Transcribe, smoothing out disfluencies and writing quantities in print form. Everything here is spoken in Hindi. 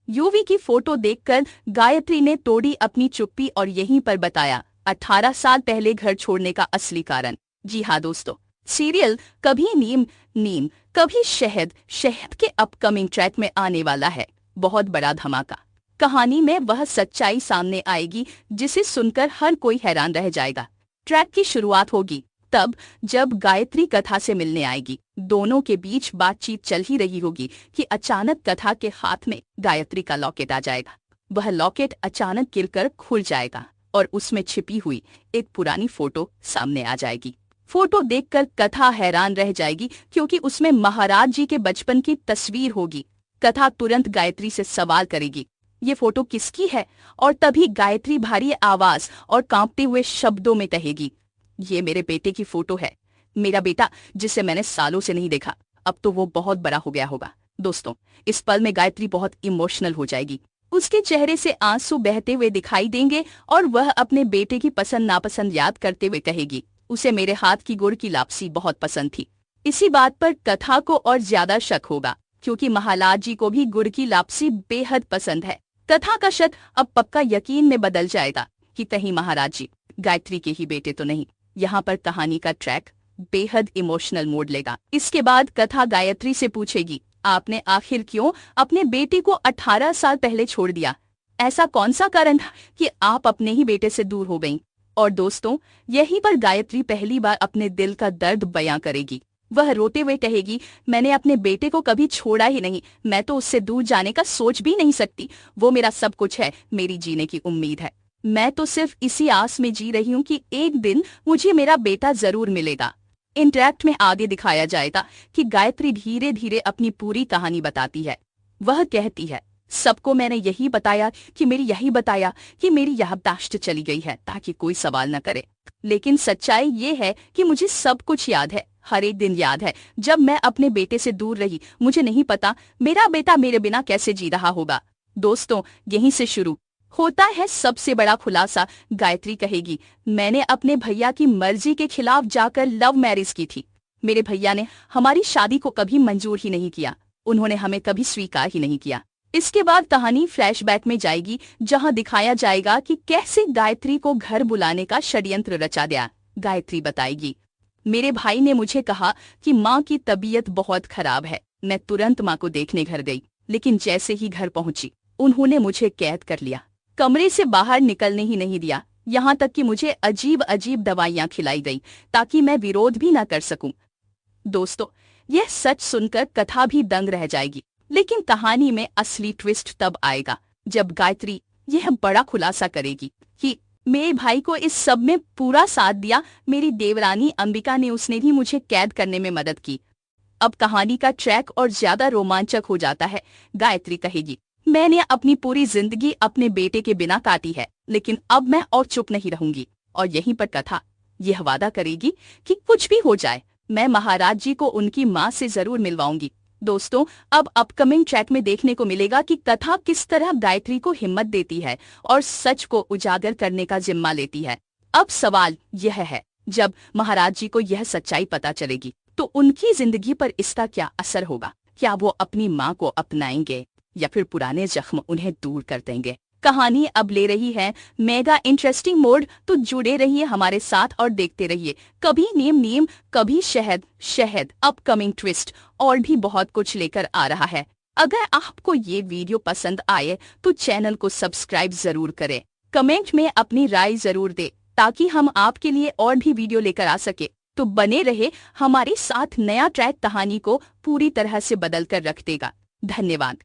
यूवी की फोटो देखकर गायत्री ने तोड़ी अपनी चुप्पी और यहीं पर बताया 18 साल पहले घर छोड़ने का असली कारण। जी हाँ दोस्तों, सीरियल कभी नीम नीम कभी शहद शहद के अपकमिंग ट्रैक में आने वाला है बहुत बड़ा धमाका। कहानी में वह सच्चाई सामने आएगी जिसे सुनकर हर कोई हैरान रह जाएगा। ट्रैक की शुरुआत होगी तब जब गायत्री कथा से मिलने आएगी। दोनों के बीच बातचीत चल ही रही होगी कि अचानक कथा के हाथ में गायत्री का लॉकेट आ जाएगा। वह लॉकेट अचानक गिरकर खुल जाएगा और उसमें छिपी हुई एक पुरानी फोटो सामने आ जाएगी। फोटो देखकर कथा हैरान रह जाएगी क्योंकि उसमें महाराज जी के बचपन की तस्वीर होगी। कथा तुरंत गायत्री से सवाल करेगी, ये फोटो किसकी है? और तभी गायत्री भारी आवाज और कांपते हुए शब्दों में कहेगी, ये मेरे बेटे की फोटो है। मेरा बेटा जिसे मैंने सालों से नहीं देखा, अब तो वो बहुत बड़ा हो गया होगा। दोस्तों, इस पल में गायत्री बहुत इमोशनल हो जाएगी। उसके चेहरे से आंसू बहते हुए दिखाई देंगे और वह अपने बेटे की पसंद नापसंद याद करते हुए कहेगी, उसे मेरे हाथ की गुड़ की लापसी बहुत पसंद थी। इसी बात पर कथा को और ज्यादा शक होगा क्योंकि महाराज जी को भी गुड़ की लापसी बेहद पसंद है। कथा का शक अब पक्का यकीन में बदल जाएगा कि कहीं महाराज जी गायत्री के ही बेटे तो नहीं। यहाँ पर कहानी का ट्रैक बेहद इमोशनल मोड लेगा। इसके बाद कथा गायत्री से पूछेगी, आपने आखिर क्यों अपने बेटे को 18 साल पहले छोड़ दिया? ऐसा कौन सा कारण था कि आप अपने ही बेटे से दूर हो गईं? और दोस्तों, यहीं पर गायत्री पहली बार अपने दिल का दर्द बयां करेगी। वह रोते हुए कहेगी, मैंने अपने बेटे को कभी छोड़ा ही नहीं। मैं तो उससे दूर जाने का सोच भी नहीं सकती। वो मेरा सब कुछ है, मेरी जीने की उम्मीद है। मैं तो सिर्फ इसी आस में जी रही हूँ कि एक दिन मुझे मेरा बेटा जरूर मिलेगा। इंटरैक्ट में आगे दिखाया जाएगा कि गायत्री धीरे धीरे अपनी पूरी कहानी बताती है। वह कहती है, सबको मैंने यही बताया कि मेरी याददाश्त चली गई है ताकि कोई सवाल न करे। लेकिन सच्चाई ये है कि मुझे सब कुछ याद है, हर एक दिन याद है जब मैं अपने बेटे से दूर रही। मुझे नहीं पता मेरा बेटा मेरे बिना कैसे जी रहा होगा। दोस्तों, यहीं से शुरू होता है सबसे बड़ा खुलासा। गायत्री कहेगी, मैंने अपने भैया की मर्जी के खिलाफ जाकर लव मैरिज की थी। मेरे भैया ने हमारी शादी को कभी मंजूर ही नहीं किया। उन्होंने हमें कभी स्वीकार ही नहीं किया। इसके बाद कहानी फ्लैशबैक में जाएगी जहां दिखाया जाएगा कि कैसे गायत्री को घर बुलाने का षड्यंत्र रचा गया। गायत्री बताएगी, मेरे भाई ने मुझे कहा कि माँ की तबीयत बहुत खराब है। मैं तुरंत माँ को देखने घर गई, लेकिन जैसे ही घर पहुंची उन्होंने मुझे कैद कर लिया। कमरे से बाहर निकलने ही नहीं दिया। यहाँ तक कि मुझे अजीब अजीब दवाइयाँ खिलाई गई ताकि मैं विरोध भी न कर सकूं। दोस्तों, यह सच सुनकर कथा भी दंग रह जाएगी। लेकिन कहानी में असली ट्विस्ट तब आएगा जब गायत्री यह बड़ा खुलासा करेगी कि मेरे भाई को इस सब में पूरा साथ दिया मेरी देवरानी अंबिका ने। उसने भी मुझे कैद करने में मदद की। अब कहानी का ट्रैक और ज्यादा रोमांचक हो जाता है। गायत्री कहेगी, मैंने अपनी पूरी जिंदगी अपने बेटे के बिना काटी है, लेकिन अब मैं और चुप नहीं रहूंगी। और यहीं पर कथा यह वादा करेगी कि कुछ भी हो जाए मैं महाराज जी को उनकी माँ से जरूर मिलवाऊंगी। दोस्तों, अब अपकमिंग ट्रैक में देखने को मिलेगा कि कथा किस तरह गायत्री को हिम्मत देती है और सच को उजागर करने का जिम्मा लेती है। अब सवाल यह है, जब महाराज जी को यह सच्चाई पता चलेगी तो उनकी जिंदगी पर इसका क्या असर होगा? क्या वो अपनी माँ को अपनाएंगे या फिर पुराने जख्म उन्हें दूर कर देंगे? कहानी अब ले रही है मेगा इंटरेस्टिंग मोड, तो जुड़े रहिए हमारे साथ और देखते रहिए। कभी नीम नीम कभी शहद शहद अपकमिंग ट्विस्ट और भी बहुत कुछ लेकर आ रहा है। अगर आपको ये वीडियो पसंद आए तो चैनल को सब्सक्राइब जरूर करें। कमेंट में अपनी राय जरूर दे ताकि हम आपके लिए और भी वीडियो लेकर आ सके। तो बने रहे हमारे साथ, नया ट्रैक कहानी को पूरी तरह से बदल कर रख देगा। धन्यवाद।